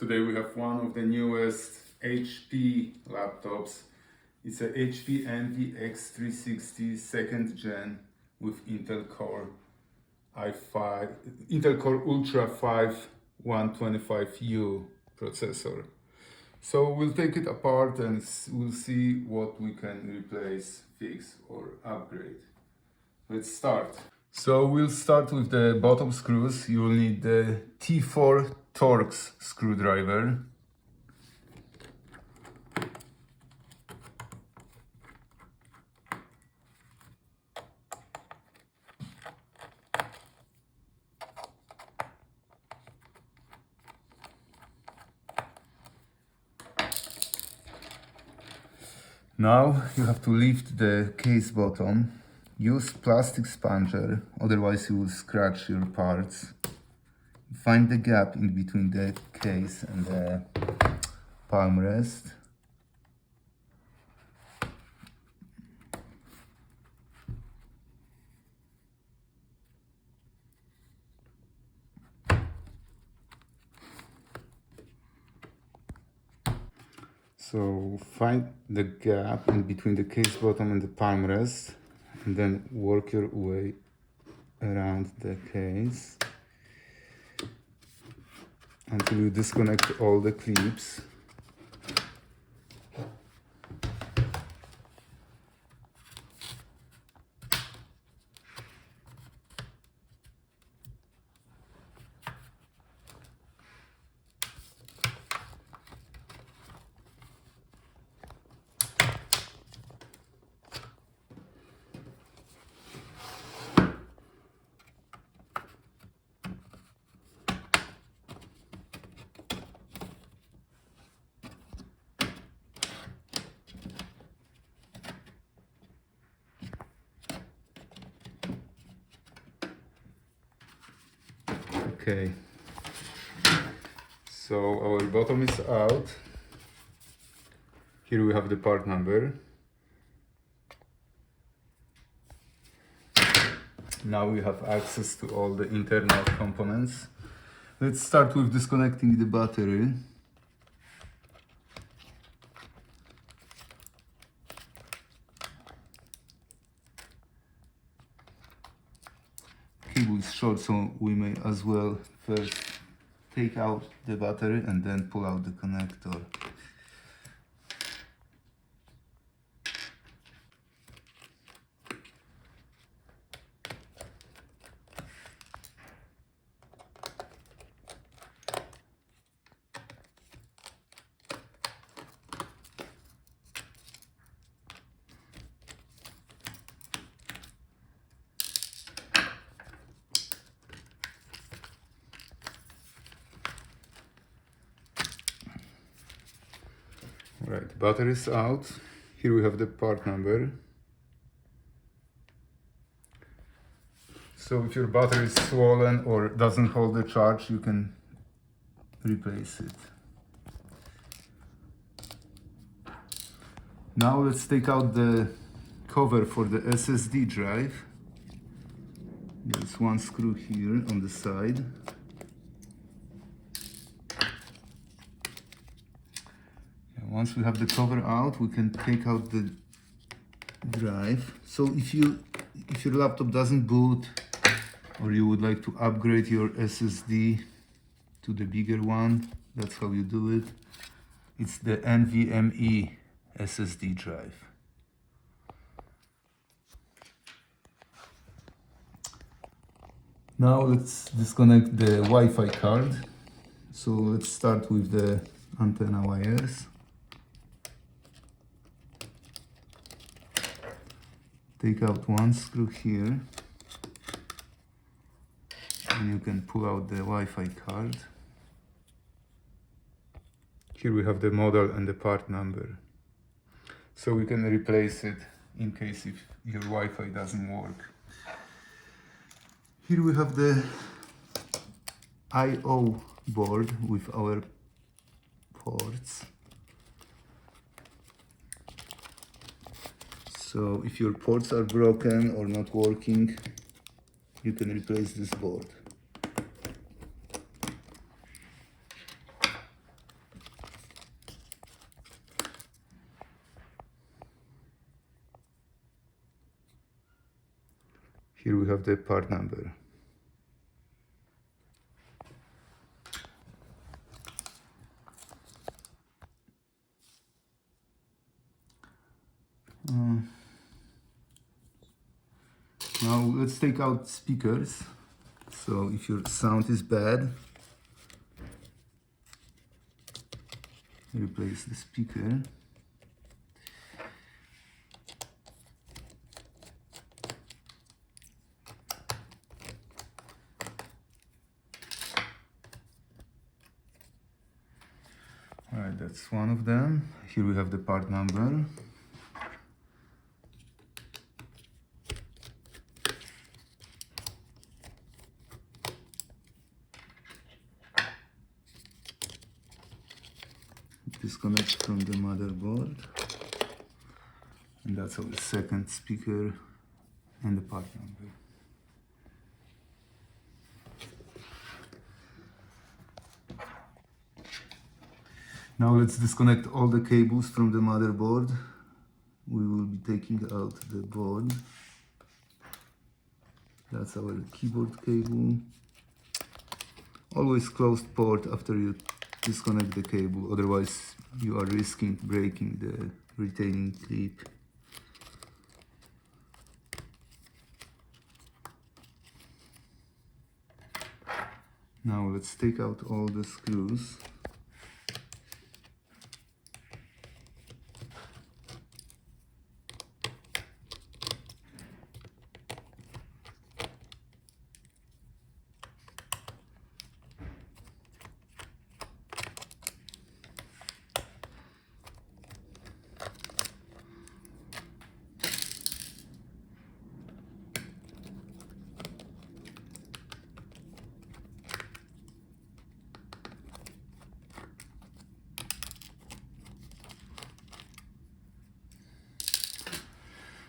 Today we have one of the newest HP laptops. It's a HP Envy x360 second gen with Intel Core i5, Intel Core Ultra 5 125U processor. So we'll take it apart and we'll see what we can replace, fix or upgrade. Let's start. So we'll start with the bottom screws. You will need the T4 Torx screwdriver. Now you have to lift the case bottom. Use plastic sponger, otherwise you will scratch your parts. Find the gap in between the case and the palmrest. So find the gap in between the case bottom and the palmrest, and then work your way around the case until you disconnect all the clips. Okay, so our bottom is out. Here we have the part number. Now we have access to all the internal components. Let's start with disconnecting the battery. Cable is short, so we may as well first take out the battery and then pull out the connector. Right, battery is out. Here we have the part number. So if your battery is swollen or doesn't hold the charge, you can replace it. Now let's take out the cover for the SSD drive. There's one screw here on the side. Once we have the cover out, we can take out the drive. So if your laptop doesn't boot, or you would like to upgrade your SSD to the bigger one, that's how you do it. It's the NVMe SSD drive. Now let's disconnect the Wi-Fi card. So let's start with the antenna wires. Take out one screw here, and you can pull out the Wi-Fi card. Here we have the model and the part number. So we can replace it in case if your Wi-Fi doesn't work. Here we have the I/O board with our ports. So if your ports are broken or not working, you can replace this board. Here we have the part number. Now let's take out speakers. So if your sound is bad, replace the speaker. Alright, that's one of them. Here we have the part number. Disconnect from the motherboard. And that's our second speaker and the part number. Now let's disconnect all the cables from the motherboard. We will be taking out the board. That's our keyboard cable. Always closed port after you disconnect the cable, otherwise you are risking breaking the retaining clip. Now let's take out all the screws.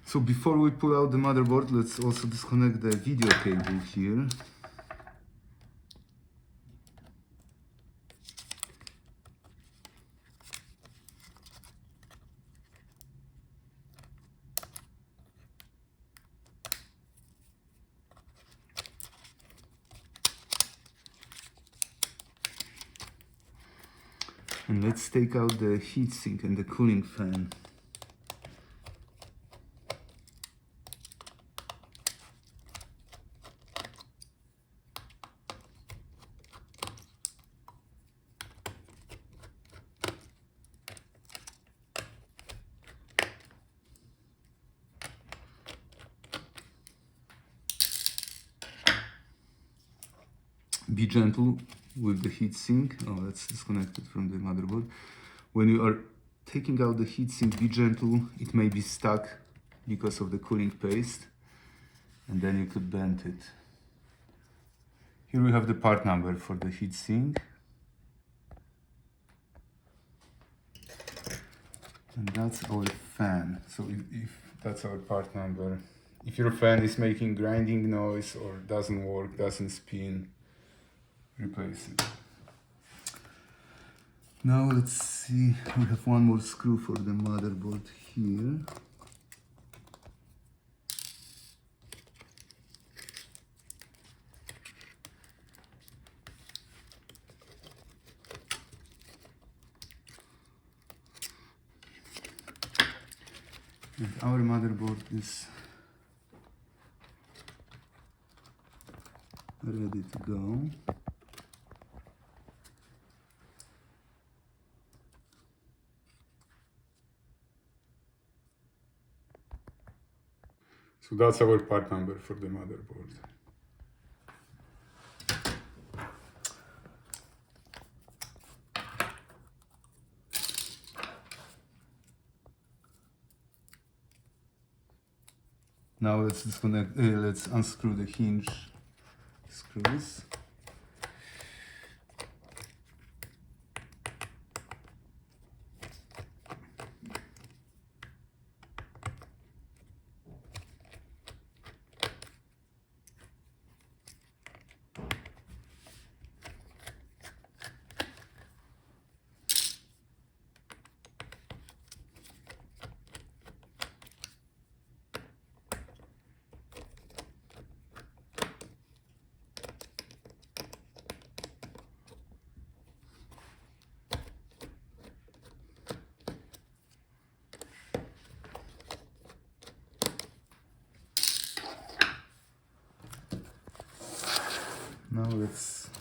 So before we pull out the motherboard, let's also disconnect the video cable here. And let's take out the heatsink and the cooling fan. Be gentle with the heatsink. Oh, let's disconnect it from the motherboard. When you are taking out the heatsink, be gentle. It may be stuck because of the cooling paste, and then you could bend it. Here we have the part number for the heatsink. And that's our fan. So if that's our part number. If your fan is making grinding noise or doesn't work, doesn't spin, replace it. Now let's see, we have one more screw for the motherboard here. And our motherboard is ready to go. So that's our part number for the motherboard. Now let's disconnect, let's unscrew the hinge screws. Now let's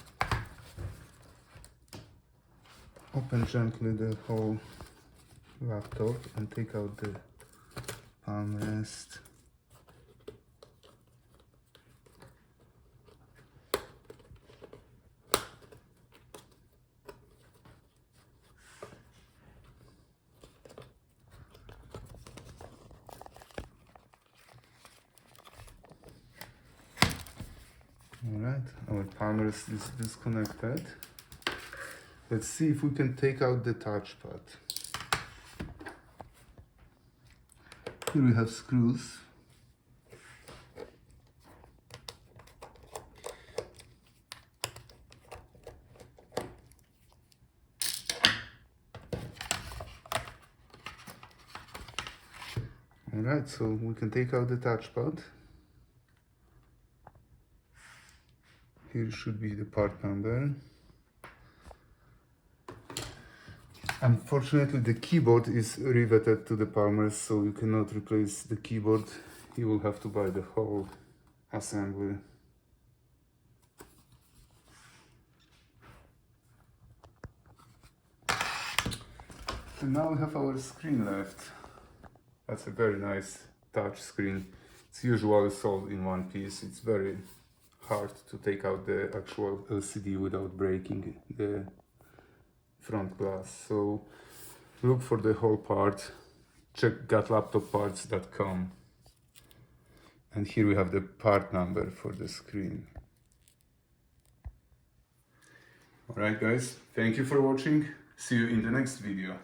open gently the whole laptop and take out the armrest. Alright, our Palmrest is disconnected. Let's see if we can take out the touchpad. Here we have screws. Alright, so we can take out the touchpad. Here should be the part number. Unfortunately, the keyboard is riveted to the Palmrest, so you cannot replace the keyboard. You will have to buy the whole assembly. And now we have our screen left. That's a very nice touch screen. It's usually sold in one piece. It's very hard to take out the actual LCD without breaking the front glass. So look for the whole part. Check gotlaptopparts.com. And here we have the part number for the screen. Alright guys, thank you for watching. See you in the next video.